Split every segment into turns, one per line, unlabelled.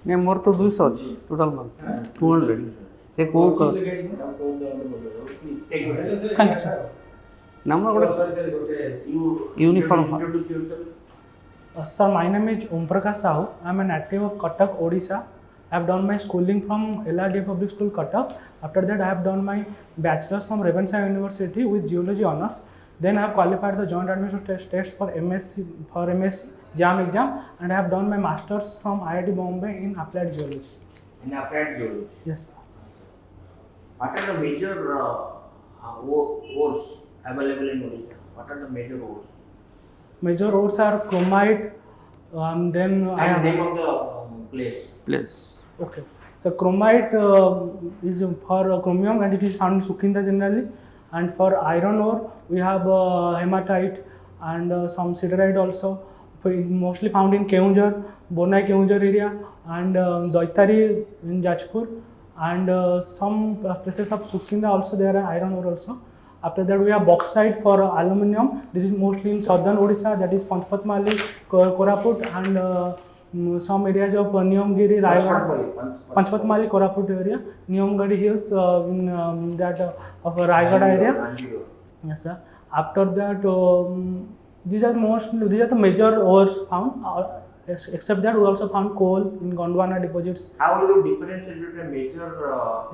नहीं मोर तो 200 अच्छी टोटल मार्क 200 से को
थैंक यू सर
नंबर गोटे uniform
Sir, my name is Om Prakash Saho. I am a native of Cuttack, Odisha. I have done my schooling from LRD Public School, Cuttack. After that, I have done my bachelor's from Ravenshaw University with geology honors. Then I have qualified the joint admission test for MSc JAM exam, and I have done my master's from IIT Bombay in applied geology.
In applied geology.
Yes.
What are the major ores available in Odisha? What are the major ores?
Major ores are chromite. Then I have
name of the place.
Okay. So chromite is for chromium and it is found in Sukinda generally. And for iron ore, we have hematite and some siderite also. Mostly found in Keonjhar, Bonai Keonjhar area, and Doitari in Jajpur, and some places of Sukinda also there are iron ore also. After that, we have bauxite for aluminium. This is mostly in southern Odisha, that is Panchpatmali, Koraput, and some areas of Niyamgiri, Rayagada, Panchpatmali, Koraput area, Niyamgiri hills in that of Rayagada area. Yes, sir. After that, these are the major ores found. Except that, we also found coal in Gondwana deposits.
How will you differentiate between a major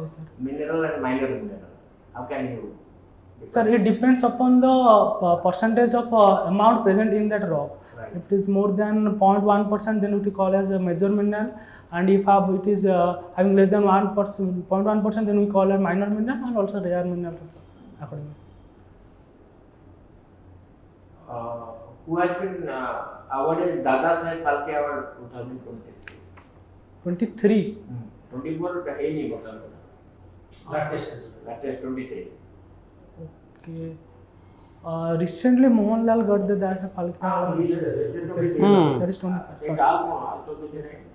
Yes, sir.
mineral and minor mineral? How can you?
Sir, it depends upon the percentage of amount present in that rock.
Right.
If it is more than 0.1%, then we call as a major mineral, and if it is having less than 0.1%, then we call a minor mineral and also rare mineral also, accordingly.
Who has been awarded Dada Saheb Phalke Award 2023?
23.
24 any bottle. Latest 23.
Okay. Recently, Mohanlal got the Dada Saheb Phalke Award. That is 25. Sorry.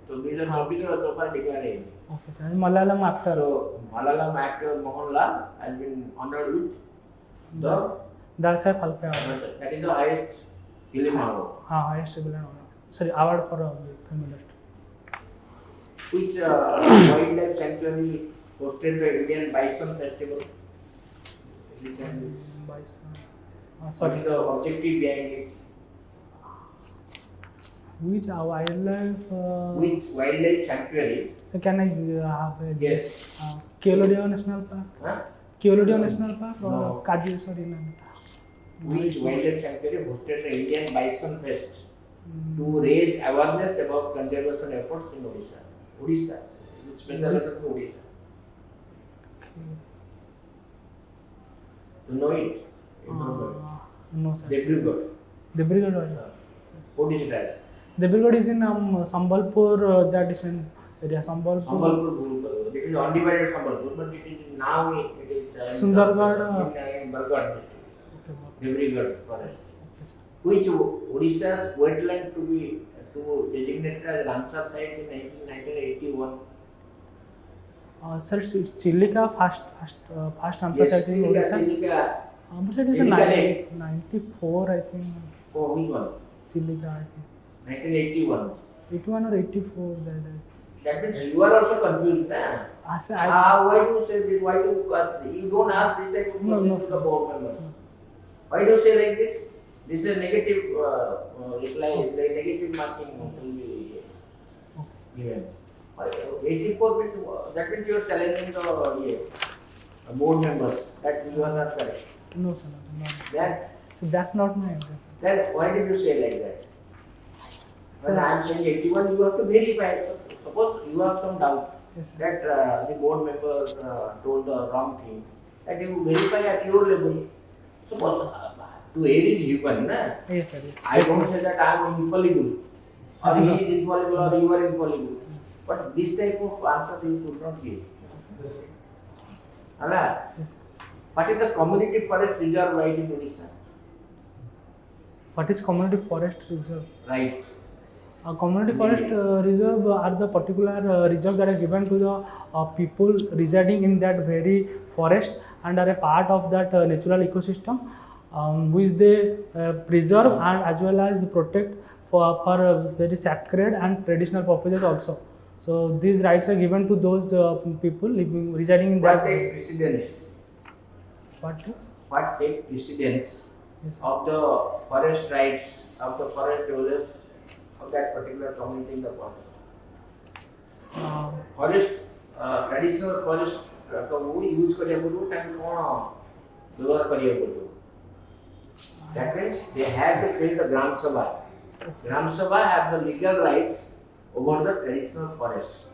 So these are topics that so far declared.
Okay, sir. Malayalam actor.
So Malayalam actor Mohanlal has been honored with the
Dada Saheb Phalke Award.
that is the highest film award.
Highest civil honor. Sorry, award for a film industry.
Which wildlife sanctuary hosted the Indian Bison Festival?
Bison.
What
Sorry.
is the objective behind it?
Which wildlife?
Which wildlife sanctuary?
So can I have a
Yes.
Keolodio National Park?
Huh?
Keolodio National Park or
No.
Kaji? Sorry, no.
Which wildlife sanctuary hosted the Indian Bison Fest to raise awareness about conservation efforts in Odisha? Odisha. Which special reference to Odisha? To know it?
No, sir.
Debrugad.
Debrigad.
What is it as?
Debrigad is in Sambalpur. That is in area Sambalpur.
Sambalpur. It is undivided Sambalpur, but it is now it is
Sundargarh.
in Bargarh district.
Okay,
Debrugad forest.
okay, sir.
Which Odisha's wetland to be designated as Ramsar sites in 1981?
Sir, it's Chilika first Ramsar site in Odisha.
Chilika.
But it is
Chilika
a
Lake.
94, I think.
Oh, which one?
Chilika, I think.
1981.
81 or 84.
That means you are also confused, na?
Sir,
Why do you say this? Why do you don't ask this type of question
No.
to the board members? Why do you say like this? This is a negative reply, the negative marking will be given. 84 means that means you are challenging the board members that you are not correct.
no, sir, no.
Then,
So that's not my answer.
then why did you say like that? When
Sir.
I am saying 81, you have to verify. Suppose you have some doubt
Yes, sir.
that the board member told the wrong thing, that you verify at your level. Suppose to err is human, na?
Yes, sir. Yes.
I don't say that I am infallible, or he is infallible, or you are infallible. But this type of answer you should not give. Alright?
Yes.
What is the community forest reserve right in Odisha?
What is community forest reserve?
Right.
Community forest reserve are the particular reserve that are given to the people residing in that very forest and are a part of that natural ecosystem, which they preserve and as well as protect for very sacred and traditional purposes also. So these rights are given to those people residing in
What
that.
takes precedence?
What is?
What takes precedence
Yes.
of the forest rights of the forest dwellers of that particular community in the forest? Forest traditional forest को use करिया बोलो time कौन व्यवहार करिया बोलो. That means they have to face the Gram Sabha. Gram Sabha have the legal rights over the traditional forest.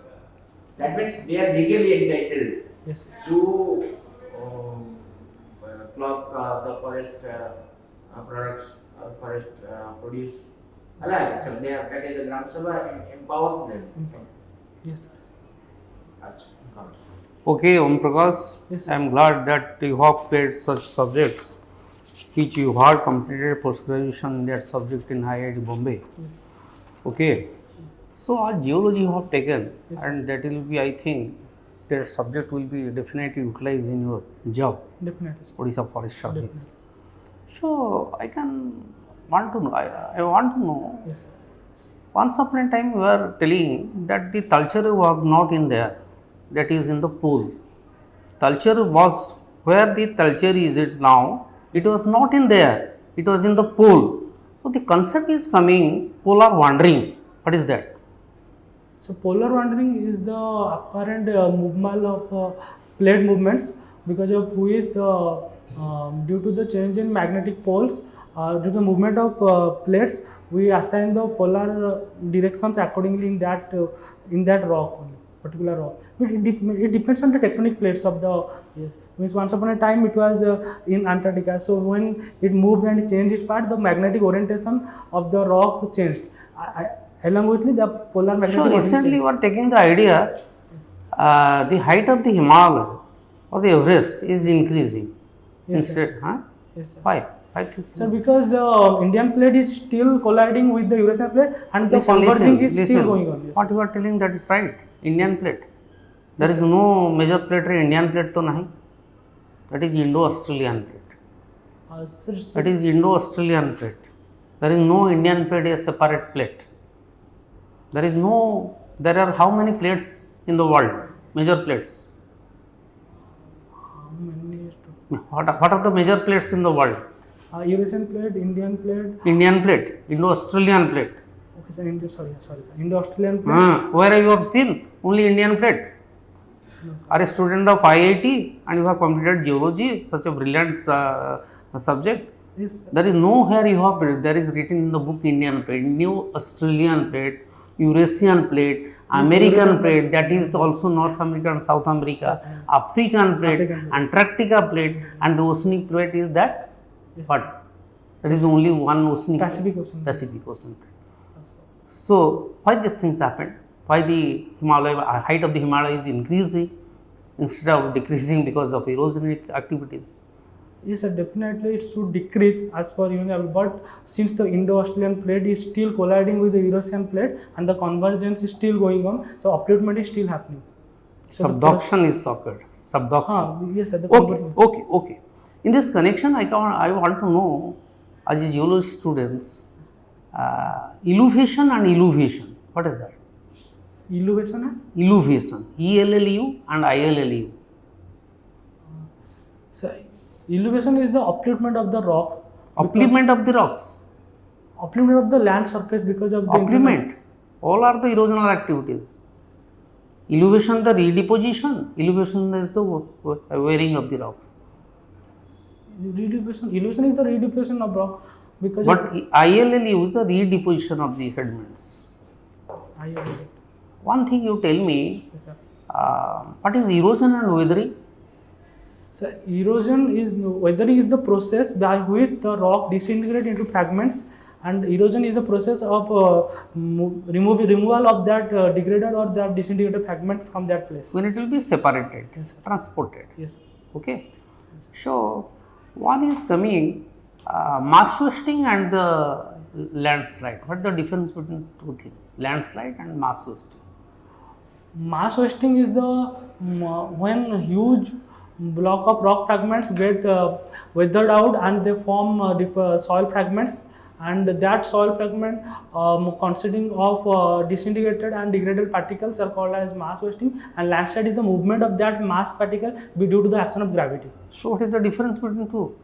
That means they are legally entitled
Yes.
to clock the forest products, forest produce. Alright, so they are, that is the Gram Sabha empowers them.
Yes.
Okay, Om Prakash,
Yes.
I am glad that you have paid such subjects which you have completed post graduation in that subject in IIT Bombay. Okay, so our geology you have taken,
Yes.
and that will be, I think, that subject will be definitely utilized in your job,
Definitely.
Odisha Forest Service. So I want to know, I want to know.
Yes.
Once upon a time, you were telling that the culture was not in there, that is in the pool. Culture was where the culture is it now, it was not in there, it was in the pool. So the concept is coming polar wandering. What is that?
So polar wandering is the apparent movement of plate movements because of who is the due to the change in magnetic poles due to the movement of plates, we assign the polar directions accordingly in that rock only, particular rock. It depends on the tectonic plates of the yes. Means once upon a time it was in Antarctica. So when it moved and changed its part, the magnetic orientation of the rock changed. Along with the polar magnetic.
So recently you are taking the idea, the height of the Himalaya or the Everest is increasing.
Yes,
Instead, huh?
Yes, sir.
Why? Why this thing?
Sir, because the Indian plate is still colliding with the Eurasian plate and the converging is still going on. Yes.
What you are telling, that is right. Indian plate. There is no major plate. Indian plate to nahi. That is Indo-Australian plate.
Sir,
That is Indo-Australian plate. There is no Indian plate, a separate plate. There is no. There are how many plates in the world? Major plates.
how many?
What are the major plates in the world?
Eurasian plate, Indian plate.
Indian plate, Indo-Australian plate.
Okay, sir. Sorry. Indo-Australian plate.
Where you have seen only Indian plate. Are a student of IIT and you have completed geology, such a brilliant subject.
Yes.
There is nowhere you have, there is written in the book Indian plate, New Australian plate, Eurasian plate, American plate, that is also North America and South America, African plate, Antarctica plate, and the oceanic plate is that.
Yes.
But there is only one oceanic
Pacific Ocean.
Pacific Ocean plate. So why these things happen? Why the Himalaya, height of the Himalaya is increasing instead of decreasing because of erosionary activities?
Yes, sir, definitely it should decrease as per UNEP, but since the Indo-Australian plate is still colliding with the Eurasian plate and the convergence is still going on, so upliftment is still happening. So
Subduction is occurred. Subduction.
Yes, sir.
Okay. In this connection, I want to know, as a geology students, elevation and elevation. What is that?
Elevation and?
Elevation. ELLU and ILLU.
So, elevation is the upliftment of the rock.
Upliftment of the rocks.
Upliftment of the land surface because of the
Upliftment. All are the erosional activities. Elevation, the redeposition. Elevation is the wearing of the rocks.
Elevation is the redeposition of rock because.
But ILLU is the redeposition of the sediments. One thing you tell me, what is erosion and weathering?
So weathering is the process by which the rock disintegrates into fragments, and erosion is the process of removal of that degraded or that disintegrated fragment from that place.
When it will be separated,
Yes, sir.
transported.
Yes.
Okay. So one is coming mass wasting and the landslide. What is the difference between two things? Landslide and mass wasting.
Mass wasting is the when huge block of rock fragments get weathered out and they form soil fragments and that soil fragment consisting of disintegrated and degraded particles are called as mass wasting, and landslide is the movement of that mass particle due to the action of gravity.
So what is the difference between two?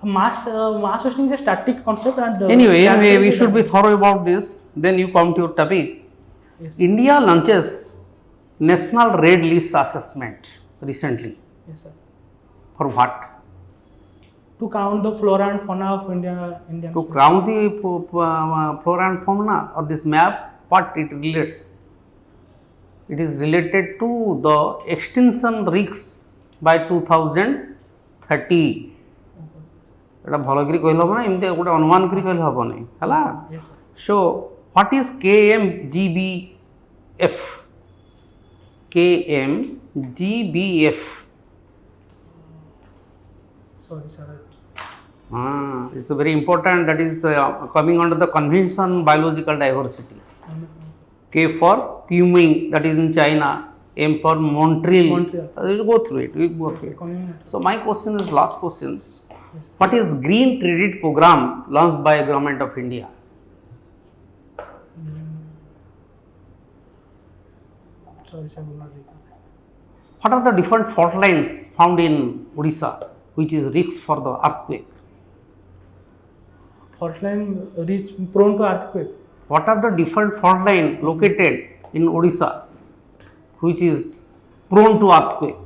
Mass wasting is a static concept, and
Anyway, we
is
should be
dynamic.
thorough about this. Then you come to your topic.
Yes.
India launches National Red List Assessment recently.
Yes, sir.
For what?
To count the flora and fauna of Indian
To
state.
count the flora and fauna of this map, what it relates? It is related to the extinction risks by 2030. এটা ভালো করে কইলে হবে না, এমনি গোটে অনুমান করে কইলে হবে না, হলা?
Yes, sir.
So, what is KMGBF? KMGBF.
Sorry, sir.
It's a very important, that is coming under the Convention on Biological Diversity. K for Kunming, that is in China. M for Montreal. We will go through it. So my question is, last questions. What is Green Credit Program launched by Government of India?
Sorry, sir. Will not recall.
What are the different fault lines found in Odisha, which is risk for the earthquake?
Fault line reach prone to earthquake.
What are the different fault line located in Odisha, which is prone to earthquake?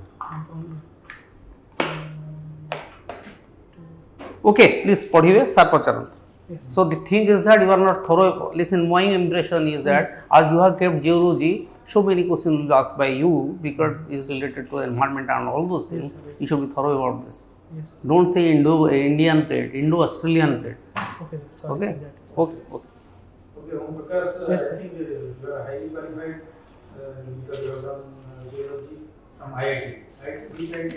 Okay, please पढ़िए sir पचारंत. So the thing is that you are not thorough. Listen, my impression is that as you have kept geology, so many questions asked by you because it's related to environment and all those things. You should be thorough about this.
Yes.
Don't say Indian plate, Indo-Australian plate.
Okay, sorry.
Okay,
for that.
okay, okay.
Okay, OM Prakash,
Yes,
I
sir.
think you are highly qualified because you have done geology from IIT. Right? Which IIT?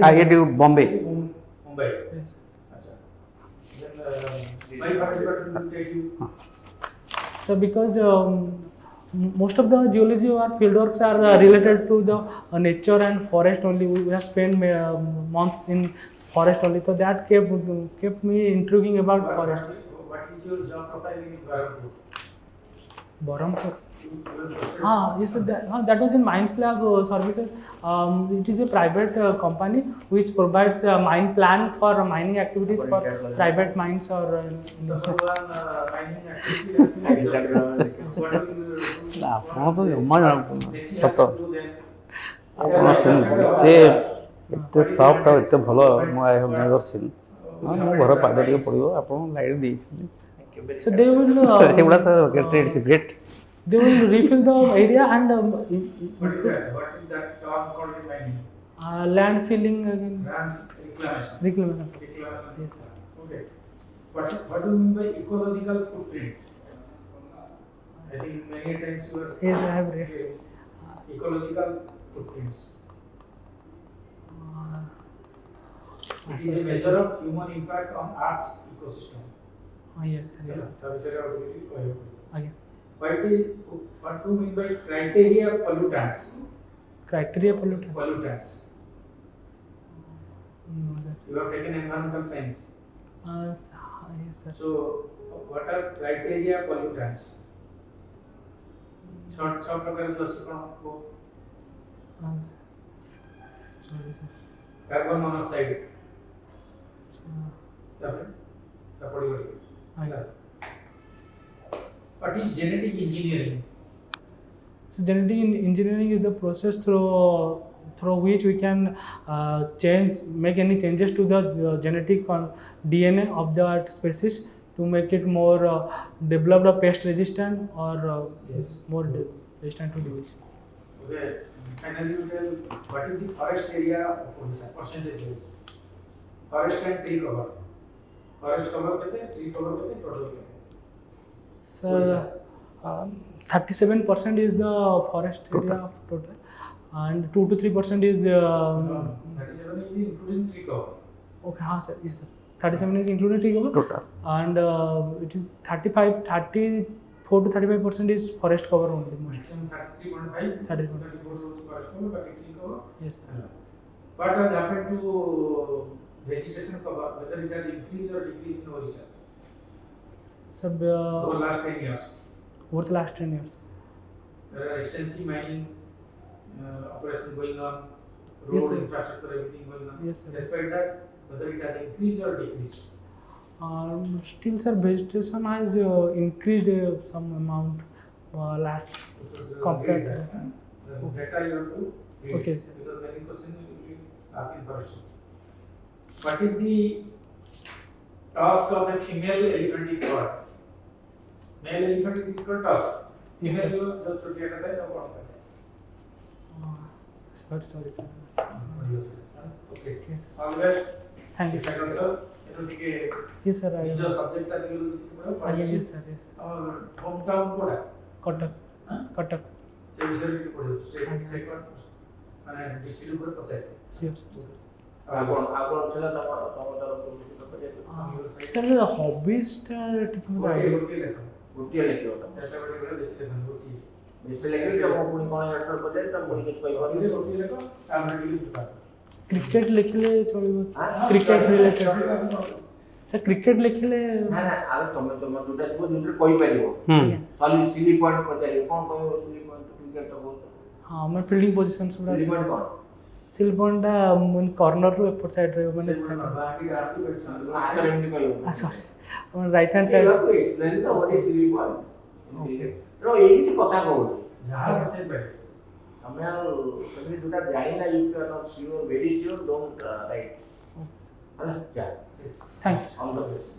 I hate you, Bombay.
Mumbai.
Yes.
Achha. Then my part department will take you.
So because most of the geology or fieldworks are related to the nature and forest only. We have spent months in forest only, so that kept me intriguing about forest.
What is your job profile in Barampur?
Barampur. Yes, that was in Mines Lab Services. It is a private company which provides a mine plan for mining activities for private mines or.
Number one, mining activity. What will you
ଆପଣ ତ ଜମା ଜାଣୁଛନ୍ତି ସତ
do then?
ଆପଣ ଏତେ soft ଆଉ ଏତେ ଭଲ ମୁଁ ଆଇ ହାଭ୍ ନେଭର୍ ସିନ୍. ମୋ ଘର ପାଦ ଟିକେ ପଡ଼ିବ, ଆପଣ ଲାଇଟ୍ ଦେଇଛନ୍ତି
So they will
ସେଗୁଡ଼ା ତ trade secret.
refill the area and
What is that term called in mining?
land filling again.
Land reclamation.
Reclamation.
Reclamation.
Yes, sir.
Okay. What do you mean by ecological footprint? I think many times you are
Yes, I have read.
ecological footprints. It is a measure of human impact on Earth's ecosystem.
Yes, sir. Again.
What do you mean by criteria pollutants?
Criteria pollutant.
Pollutants.
No, sir.
You have taken environmental science.
Yes, sir.
So, what are criteria pollutants? Short program just go.
Sorry, sir.
Carbon monoxide.
Again.
What is genetic engineering?
So genetic engineering is the process through which we can make any changes to the genetic DNA of that species to make it more developed or pest resistant or
Yes.
more resistant to disease.
Okay. Finally, you tell what is the forest area of Odisha? Percentage wise. Forest and tree cover. Forest cover kete, tree cover kete, total kete.
So 37% is the forest area of total, and 2 to 3% is
37 is including tree cover.
okay. Sir, is 37 is including tree cover,
Total.
and it is 34 to 35% is forest cover only.
Maximum 33.5.
33.
34 forest cover, but tree cover.
Yes, sir.
What has happened to vegetation cover? Whether it has increased or decreased in Odisha?
Sir,
over last 10 years.
over the last 10 years.
There are extensive mining operations going on,
Yes,
road
sir.
infrastructure, everything going on.
Yes, sir.
Despite that, whether it has increased or decreased.
Still, sir, vegetation has increased some amount last compared to.
The data you have to read.
Okay, sir.
Because many questions you will be asking first. What is the task of a female elephant is what? Male elephant is called task.
Yes, sir.
Female जब छुट्टियाँ करता है तब कौन करता
Sorry, sir.
है? Okay.
Yes.
All the best.
Thank you.
Second sir, इन्हों के
Yes, sir. I
जो subject है जिसको
yes, sir. Yes.
और hometown कोड है.
Katak.
हाँ?
Katak.
से विषय की कोड है.
Yes.
Second, मैंने district कोड पता है.
Sure, sir.
ଆପଣ ଥିଲା ତମ ତରଫରୁ କିଛି project?
Sir, hobbyist ଟିକେ ମୋର
Okay,
idea.
okay लेखो.
ଗୋଟିଏ ଲେଖିବ ତମେ।
Data बड़े district है गोटी.
ବେଶୀ ଲେଖିବି ତମ ପୁଣି କ'ଣ answer ପଚାରିବି ତମେ ପୁଣି କିଛି କହିପାରିବି।
गोटी लेखो. आपने डिलीट बता.
କ୍ରିକେଟ ଲେଖିଲେ ଚଳିବ
हाँ?
କ୍ରିକେଟ ରିଲେଟେଡ ସାର୍ କ୍ରିକେଟ ଲେଖିଲେ
ନା ନା ଆଉ ତମେ ତମ ଯୋଉଟା ଥିବ ଯୋଉଟା କହିପାରିବ।
Hmm.
ସିଲି ପଏଣ୍ଟ ପଚାରିବ କ'ଣ କହିବ ସିଲି ପଏଣ୍ଟ କ୍ରିକେଟ ତ କହୁଛ।
ହଁ ଆମେ ଫିଲ୍ଡିଂ ପୋଜିସନ ସବୁ
ସିଲି ପଏଣ୍ଟ କ'ଣ?
ସିଲ୍ ପଏଣ୍ଟଟା କର୍ଣ୍ଣରରୁ ଏପଟ ସାଇଡରେ ମାନେ
बाकी आरती बैठना.
ଆସ୍ତରେ ଏମିତି କହିବ।
Sorry right hand
You
side
have to explain the what is silly point. No, ଏଇଠି କଥା କହୁଛି।
जहाँ बच्चे बैठे.
ତମେ ଆଉ ସେମିତି ଯୋଉଟା ଜାଣିନା you are not sure, very sure, don't write. ହେଲା ଯା।
Thank you
All the best.